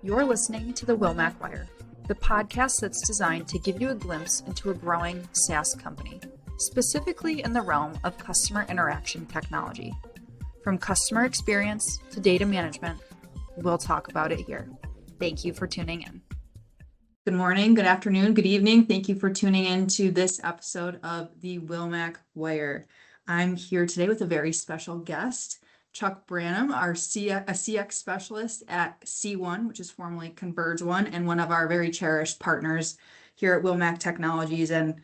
You're listening to the Wilmac Wire, the podcast that's designed to give you a glimpse into a growing SaaS company, specifically in the realm of customer interaction technology. From customer experience to data management, we'll talk about it here. Thank you for tuning in. Good morning, good afternoon, good evening. Thank you for tuning in to this episode of the Wilmac Wire. I'm here today with a very special guest, Chuck Branum, a CX specialist at C1, which is formerly Converge One, and one of our very cherished partners here at Wilmac Technologies. And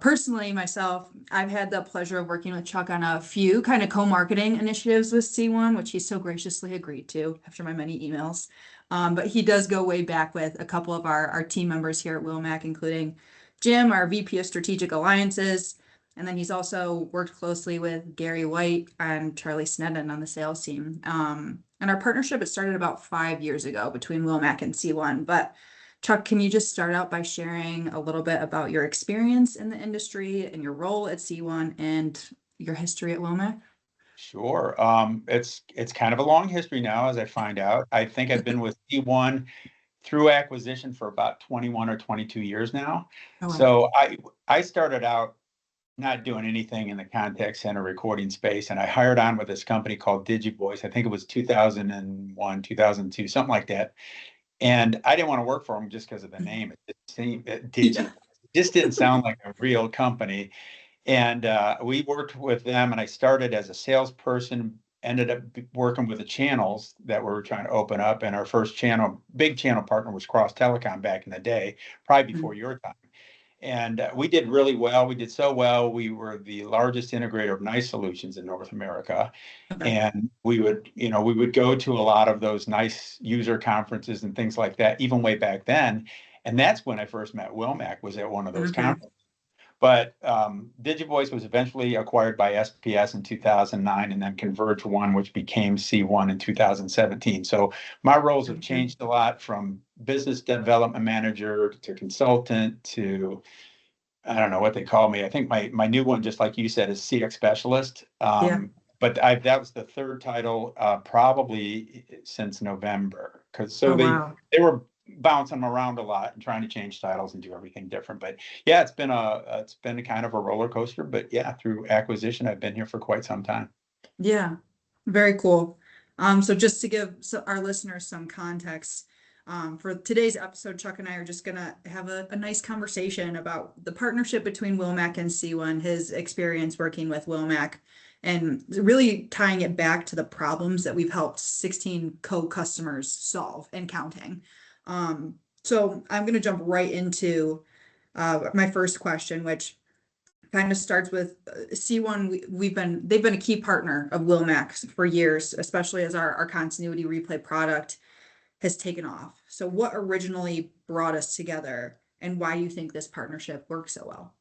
personally, myself, I've had the pleasure of working with Chuck on a few kind of co-marketing initiatives with C1, which he so graciously agreed to after my many emails. But he does go way back with a couple of our team members here at Wilmac, including Jim, our VP of Strategic Alliances. And then he's also worked closely with Gary White and Charlie Sneddon on the sales team. And our partnership, it started about 5 years ago between Wilmac and C1. But Chuck, can you just start out by sharing a little bit about your experience in the industry and your role at C1 and your history at Wilmac? Sure. It's kind of a long history now, as I find out. I think I've been with C1 through acquisition for about 21 or 22 years now. Oh, wow. So I started out not doing anything in the contact center recording space, and I hired on with this company called DigiVoice. I think it was 2001, 2002, something like that. And I didn't want to work for them just because of the name. It just didn't sound like a real company. And we worked with them, and I started as a salesperson, ended up working with the channels that we were trying to open up. And our first big channel partner was Cross Telecom back in the day, probably before your time. And we did really well. We did so well. We were the largest integrator of NICE solutions in North America. Okay. And we would go to a lot of those NICE user conferences and things like that, even way back then. And that's when I first met Wilmac, was at one of those conferences. But DigiVoice was eventually acquired by SPS in 2009, and then Converge One, which became C1 in 2017. So my roles have changed a lot, from business development manager to consultant to, I don't know what they call me. I think my new one, just like you said, is CX Specialist. But that was the third title probably since November. They were bouncing them around a lot and trying to change titles and do everything different. But yeah, it's been a kind of a roller coaster. But yeah, through acquisition, I've been here for quite some time. Yeah, very cool. So just to give our listeners some context, for today's episode, Chuck and I are just going to have a nice conversation about the partnership between Wilmac and C1, his experience working with Wilmac, and really tying it back to the problems that we've helped 16 co-customers solve and counting. So I'm going to jump right into my first question, which kind of starts with C1. They've been a key partner of Wilmac for years, especially as our continuity replay product has taken off. So what originally brought us together, and why do you think this partnership works so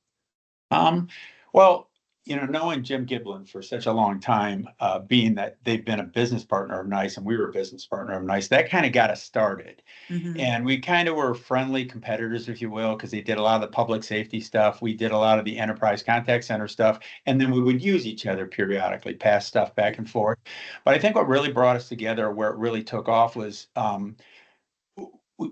well? Well, knowing Jim Giblin for such a long time, being that they've been a business partner of NICE and we were a business partner of NICE, that kind of got us started. Mm-hmm. And we kind of were friendly competitors, if you will, because they did a lot of the public safety stuff. We did a lot of the enterprise contact center stuff. And then we would use each other periodically, pass stuff back and forth. But I think what really brought us together, where it really took off, was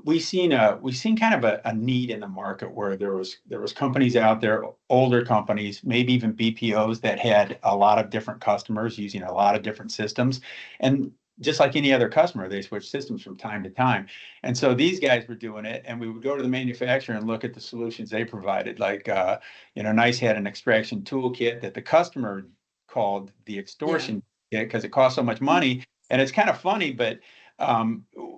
we seen kind of a need in the market where there was companies out there, older companies, maybe even BPOs, that had a lot of different customers using a lot of different systems. And just like any other customer, they switch systems from time to time. And so these guys were doing it, and we would go to the manufacturer and look at the solutions they provided. Like, NICE had an extraction toolkit that the customer called the extortion kit because it cost so much money. And it's kind of funny, but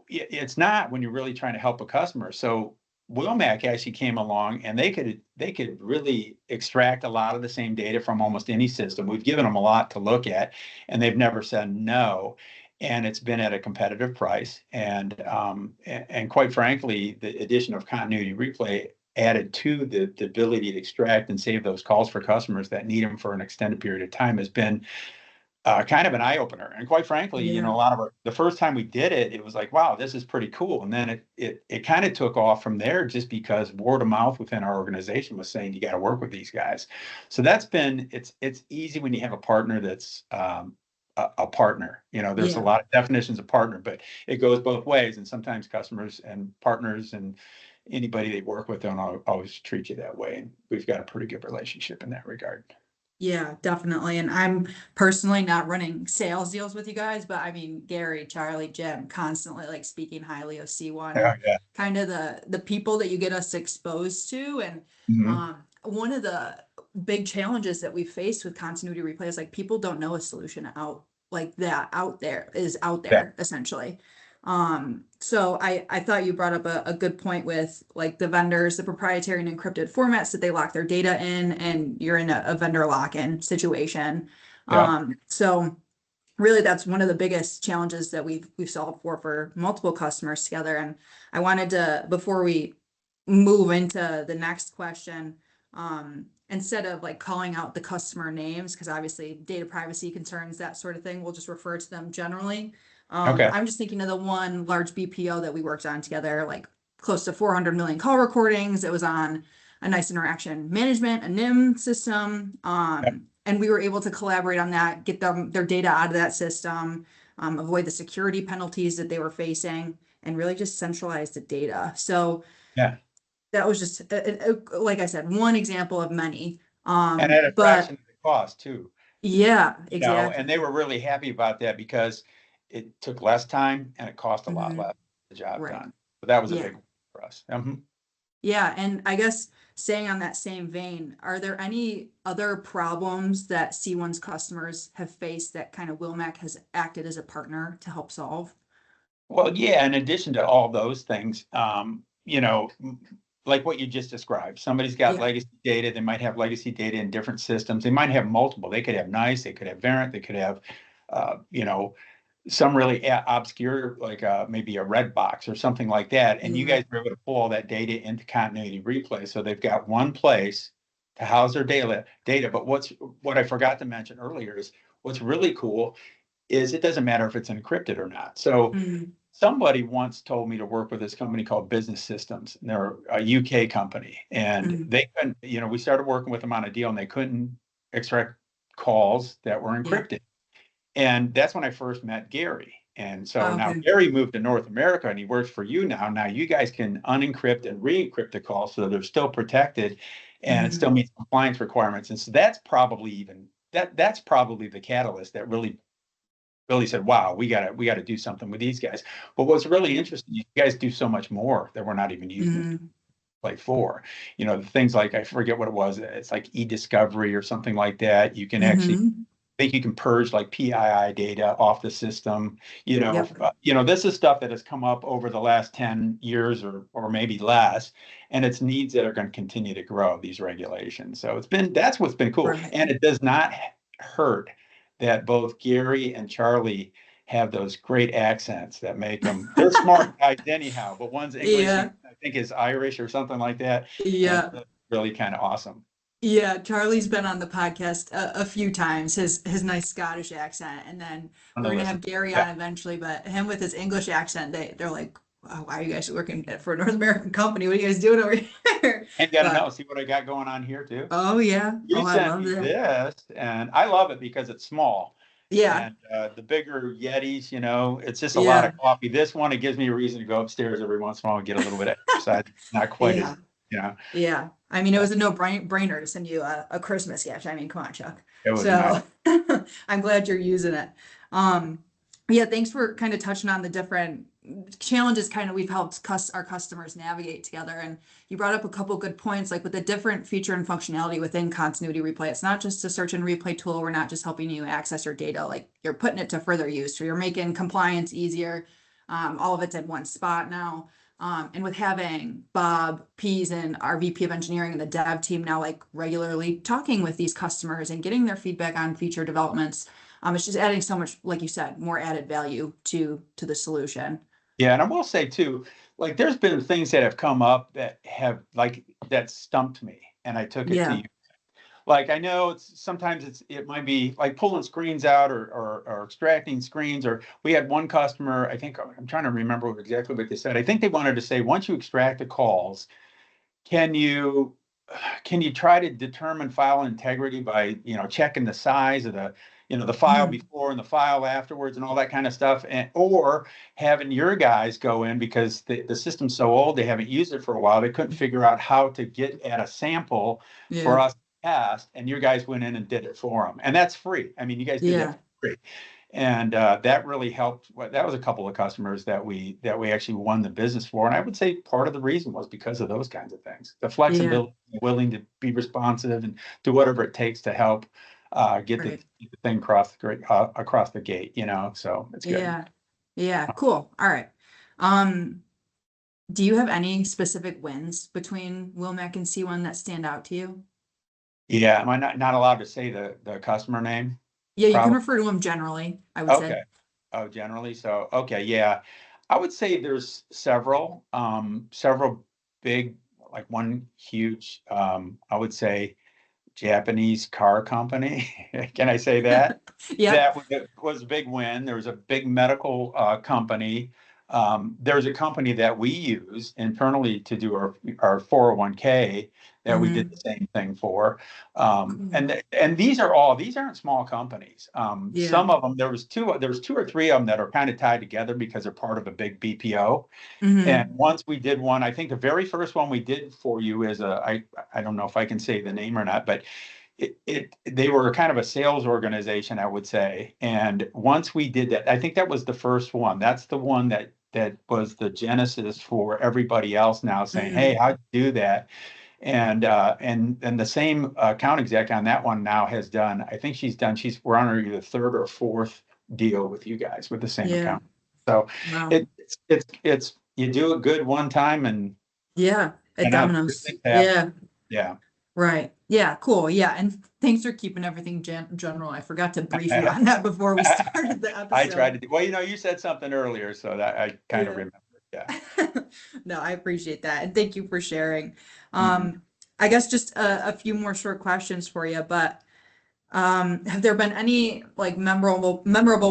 it's not when you're really trying to help a customer. So Wilmac actually came along, and they could really extract a lot of the same data from almost any system. We've given them a lot to look at, and they've never said no. And it's been at a competitive price. And quite frankly, the addition of continuity replay added to the ability to extract and save those calls for customers that need them for an extended period of time has been kind of an eye opener. And quite frankly, a lot of the first time we did it, it was like, wow, this is pretty cool. And then it kind of took off from there, just because word of mouth within our organization was saying, you got to work with these guys. So it's easy when you have a partner that's a partner. There's a Yeah. lot of definitions of partner, but it goes both ways. And sometimes customers and partners and anybody they work with don't always treat you that way. And we've got a pretty good relationship in that regard. Yeah, definitely. And I'm personally not running sales deals with you guys, but I mean, Gary, Charlie, Jim, constantly like speaking highly of C1 Oh, and yeah. kind of the people that you get us exposed to. And Mhm. one of the big challenges that we face with continuity replay is like people don't know a solution out like that out Yeah. there essentially. So I thought you brought up a good point with like the vendors, the proprietary and encrypted formats that they lock their data in, and you're in a vendor lock-in situation. Yeah. So really that's one of the biggest challenges that we've solved for multiple customers together. And I wanted to, before we move into the next question, instead of like calling out the customer names, because obviously data privacy concerns, that sort of thing, we'll just refer to them generally. Okay. I'm just thinking of the one large BPO that we worked on together, like close to 400 million call recordings. It was on a nice interaction management, a NIM system. And we were able to collaborate on that, get them their data out of that system, avoid the security penalties that they were facing, and really just centralize the data. So Yeah. that was just, like I said, one example of many. And at a But fraction of the cost too. yeah, exactly. And they were really happy about that because it took less time and it cost a lot Mhm. less to get the job Right. done. So that was a Yeah. big one for us. Mhm. Yeah. And I guess staying on that same vein, are there any other problems that C1's customers have faced that kind of Wilmac has acted as a partner to help solve? Well, yeah, in addition to all those things, like what you just described, somebody's got Yeah. legacy data, they might have legacy data in different systems. They might have multiple. They could have NICE, they could have Verint, they could have, you know, some really obscure, like maybe a red box or something like that. And you Yeah. guys are able to pull all that data into continuity replay. So they've got one place to house their data. But what I forgot to mention earlier is what's really cool is it doesn't matter if it's encrypted or not. So Mhm. somebody once told me to work with this company called Business Systems. And they're a UK company. And Mhm. they couldn't, we started working with them on a deal and they couldn't extract calls that were Yeah. encrypted. And that's when I first met Gary. And so now Okay. Gary moved to North America and he works for you now. Now you guys can unencrypt and re-encrypt the calls so they're still protected and it Mhm. still meets compliance requirements. And so that's probably that's probably the catalyst that really said, wow, we gotta do something with these guys. But what's really interesting, you guys do so much more that we're not even using it Mhm. like for. The things like I forget what it was, it's like e-discovery or something like that. You can actually Mhm. think you can purge like PII data off the system. Yep. This is stuff that has come up over the last 10 years or maybe less, and it's needs that are going to continue to grow, these regulations. So that's what's been cool. Right. And it does not hurt that both Gary and Charlie have those great accents that make them, they're smart guys anyhow, but one's English and Yeah. I think is Irish or something like that. And Yeah. it's really kind of awesome. Yeah, Charlie's been on the podcast a few times, his nice Scottish accent, and then I we're know, gonna listen. have Gary Yeah. on eventually, but him with his English accent, they're like, "Wow, why are you guys working for a North American company? What are you guys doing over here?" And gotta But know, see what I got going on here too. oh yeah, You oh I sent love me that. this, and I love it because it's small. Yeah, And the bigger Yetis, it's just a lot yeah, of coffee. This one, it gives me a reason to go upstairs every once in a while and get a little bit of exercise. Not quite as, yeah, you know, yeah. I mean, it uh, was a no brainer to send you a Christmas gift. I mean, come on, Chuck. it would be nice. So I'm glad you're using it. Um, yeah, thanks for kind of touching on the different challenges kind of we've helped our customers navigate together. And you brought up a couple good points, like with the different feature and functionality within continuity replay. It's not just a search and replay tool. We're not just helping you access your data, like you're putting it to further use. So you're making compliance easier. All of it's in one spot now. And with having Bob Pease and our VP of engineering and the dev team now like regularly talking with these customers and getting their feedback on feature developments, it's just adding so much, like you said, more added value to the solution. Yeah, and I will say too, like there's been things that have come up that have like that stumped me, and I took it to Yeah. you. Like I know it might be like pulling screens out or extracting screens, or we had one customer, I think I'm trying to remember exactly what they said. I think they wanted to say once you extract the calls, can you can you try to determine file integrity by checking the size of the the file Mm. before and the file afterwards and all that kind of stuff, or having your guys go in because the system's so old, they haven't used it for a while, they couldn't figure out how to get at a sample for Yeah. us to test, and your guys went in and did it for them, and that's free. I mean, you guys did that Yeah. for free. And that really helped. That was a couple of customers that we actually won the business for. And I would say part of the reason was because of those kinds of things, the Yeah. flexibility, willing to be responsive and do whatever it takes to help get Right. the thing across the gate, so it's good. Yeah. Yeah. Cool. All right. Do you have any specific wins between Wilmac and C1 that stand out to you? Yeah. Am I not allowed to say the customer name? Yeah, you can Probably. refer to them generally, I would say. Okay. Oh, generally. So, okay. Yeah. I would say there's several big, like one huge, I would say Japanese car company. Can I say that? Yeah. That was a big win. There was a big medical company. There's a company that we use internally to do our 401k that we did Hmm. the same thing for. Cool. And these aren't small companies. Yeah. Some of them, there was two or three of them that are kind of tied together because they're part of a big BPO. And Hmm. once we did one, I think the very first one we did for you is I don't know if I can say the name or not, but they were kind of a sales organization, I would say. And once we did that, I think that was the first one. That's the one that was the genesis for everybody else now saying, "Hey, Hmm. how'd you do that?" And the same account exec on that one now has done. I think we're on either third or fourth deal with you guys with the same Yeah. account. So Wow. it's you do it good one time and Yeah. At good Domino's. things happen. Yeah. Yeah. Right. Yeah. Cool. Yeah. And thanks for keeping everything general. I forgot to brief you on that before we started the I tried episode. to do, well, you said something earlier, so that I kind of Yeah. remember. Yeah. No, I appreciate that. And thank you for sharing. Mhm. I guess just a few more short questions for you, but have there been any like memorable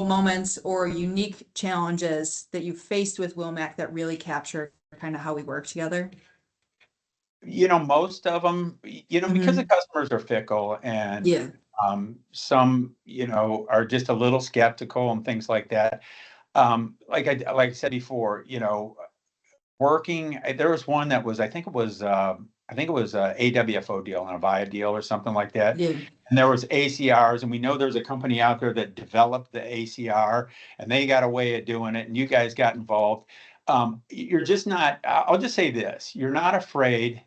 moments or unique challenges that you faced with Wilmac that really capture kind of how we work together? Most of them, because the Hmm. customers are fickle and Yeah. some, are just a little skeptical and things like that. Like I said before, there was one that was, I think it was a AWFO deal and a VIA deal or something like that. Yeah. And there was ACRs, and we know there's a company out there that developed the ACR, and they got a way of doing it, and you guys got involved. You're just not. I'll just say this: you're not afraid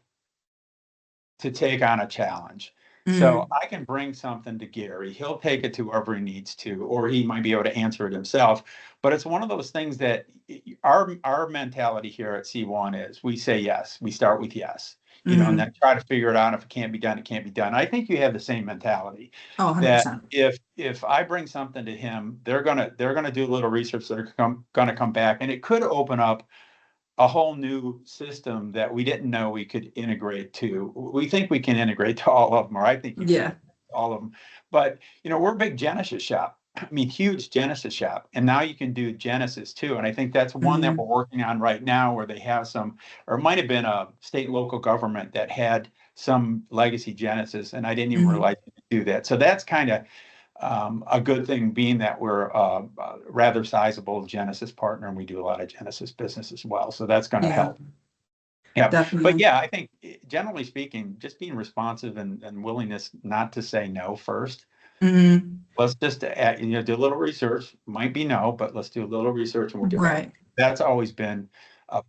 to take on a challenge. So Mm. I can bring something to Gary. He'll take it to whoever he needs to, or he might be able to answer it himself. But it's one of those things that our mentality here at C1 is we say yes. We start with yes, and Mm. then try to figure it out. If it can't be done, it can't be done. I think you have the same mentality Oh, that 100%. if I bring something to him, they're gonna do a little research. They're gonna come back, and it could open up a whole new system that we didn't know we could integrate to. We think we can integrate to all of them, or I think you can Yeah. all of them. But we're a big Genesis shop. I mean, huge Genesis shop, and now you can do Genesis too. And I think that's one that Hmm. we're working on right now, where they have some, or it might have been a state and local government that had some legacy Genesis, and I didn't even Hmm. realize you could do that. So that's kind of a good thing, being that we're a rather sizable Genesis partner and we do a lot of Genesis business as well. So that's going to Yeah, help. Yeah. But definitely. yeah, I think generally speaking, just being responsive and willingness not to say no first. Hmm. Let's just do a little research. Might be no, but let's do a little research and we'll get back. Right. That's always been a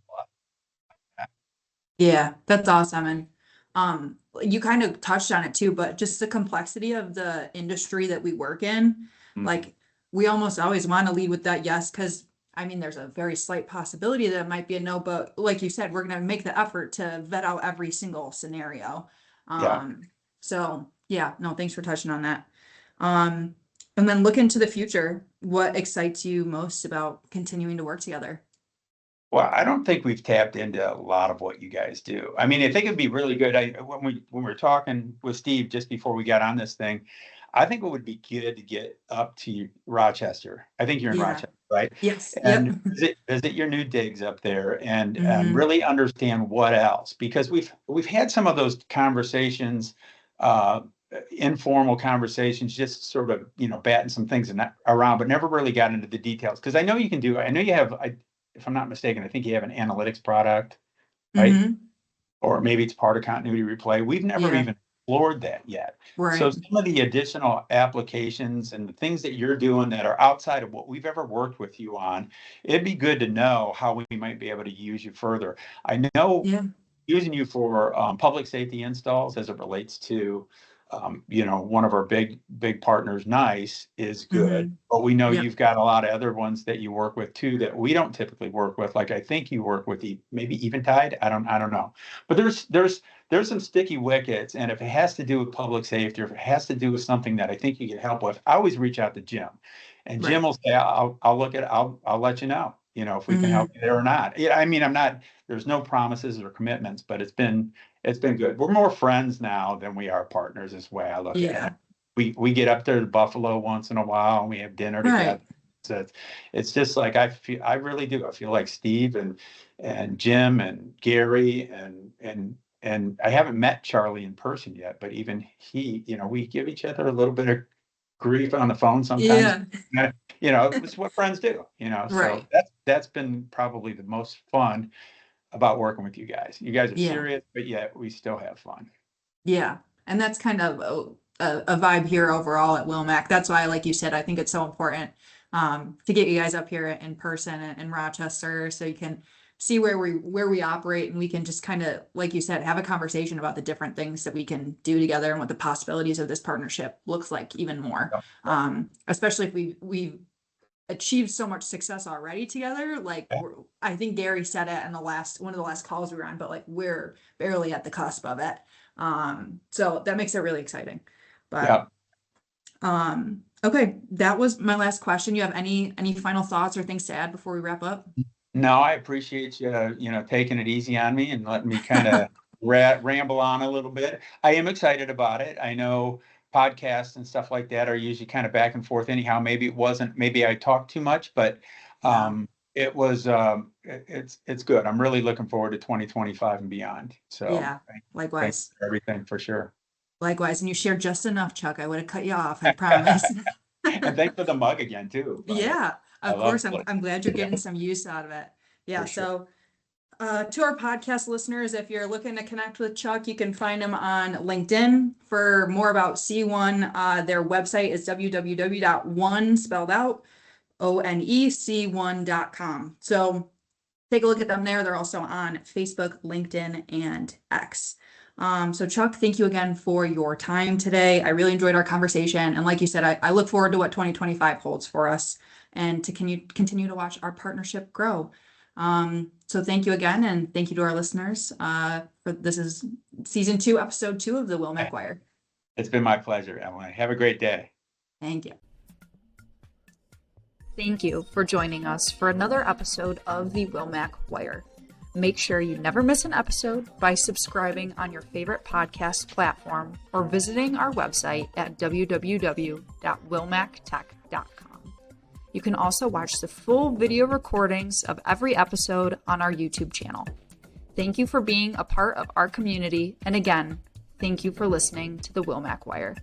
Yeah, that's awesome. And you kind of touched on it too, but just the complexity of the industry that we work in, Mhm. like we almost always want to lead with that yes, because I mean there's a very slight possibility that it might be a no, but like you said, we're gonna make the effort to vet out every single scenario. Yeah. So yeah, no, thanks for touching on that. Um, and then look into the future. What excites you most about continuing to work together? Well, I don't think we've tapped into a lot of what you guys do. I mean, I think it'd be really good. When we were talking with Steve just before we got on this thing, I think it would be good to get up to Rochester. I think you're in Yeah. Rochester, right? Yes. Yep. And visit your new digs up there and Hmm. really understand what else, because we've had some of those conversations uh, informal conversations, just sort of, batting some things around, but never really got into the details. Because I know you can do, I know you have, if I'm not mistaken, I think you have an analytics product, right? Mhm. Or maybe it's part of continuity replay. We've never Yeah. even explored that yet. So Right. some of the additional applications and the things that you're doing that are outside of what we've ever worked with you on, it'd be good to know how we might be able to use you further. I know Yeah. using you for public safety installs as it relates to, one of our big partners, NICE, is good. Mhm. But we know Yep. you've got a lot of other ones that you work with too that we don't typically work with. Like I think you work with maybe Eventide. I don't know. But there's some sticky wickets, and if it has to do with public safety, or if it has to do with something that I think you can help with, I always reach out to Jim, and Jim Right. will say, I'll look at it. I'll let you know. If we can help Mhm. you there or not. Yeah, I mean, I'm not. There's no promises or commitments, but it's been good. We're more friends now than we are partners, is the way I look at Yeah. it. We get up there to Buffalo once in a while and we have dinner together. Right. So it's just like I really do. I feel like Steve and Jim and Gary and I haven't met Charlie in person yet, but even he, we give each other a little bit of grief on the phone sometimes. Yeah. It's what friends do, so Right. that's been probably the most fun about working with you guys. You guys are Yeah. serious, but yet we still have fun. Yeah. And that's kind of a vibe here overall at Wilmac. That's why, like you said, I think it's so important to get you guys up here in person in Rochester so you can see where we operate, and we can just kind of, like you said, have a conversation about the different things that we can do together and what the possibilities of this partnership looks like even more. Especially if we've achieved so much success already together. Like I think Gary said it in one of the last calls we were on, but like we're barely at the cusp of it. So that makes it really exciting. But Yeah. okay, that was my last question. You have any final thoughts or things to add before we wrap up? No, I appreciate you, taking it easy on me and letting me kind of ramble on a little bit. I am excited about it. I know podcasts and stuff like that are usually kind of back and forth anyhow. Maybe I talked too much, but it was, it's good. I'm really looking forward to 2025 and beyond. So Yeah, thanks likewise. for everything, for sure. Likewise. And you shared just enough, Chuck. I would have cut you off, I promise. And thanks for the mug again too, by the way. Yeah, I of love course. I'm it. I'm glad you're Yeah, getting some use out of it. Yeah, for sure. so to our podcast listeners, if you're looking to connect with Chuck, you can find him on LinkedIn. For more about C1, their website is www.one, spelled out, onec1.com. So take a look at them there. They're also on Facebook, LinkedIn, and X. So Chuck, thank you again for your time today. I really enjoyed our conversation. And like you said, I look forward to what 2025 holds for us and to continue to watch our partnership grow. So thank you again. And thank you to our listeners. This is season 2, episode 2 of the Wilmac Wire. It's been my pleasure, Emily. Have a great day. Thank you. Thank you for joining us for another episode of the Wilmac Wire. Make sure you never miss an episode by subscribing on your favorite podcast platform or visiting our website at www.wilmactech.com. You can also watch the full video recordings of every episode on our YouTube channel. Thank you for being a part of our community, and again, thank you for listening to the Wilmac Wire.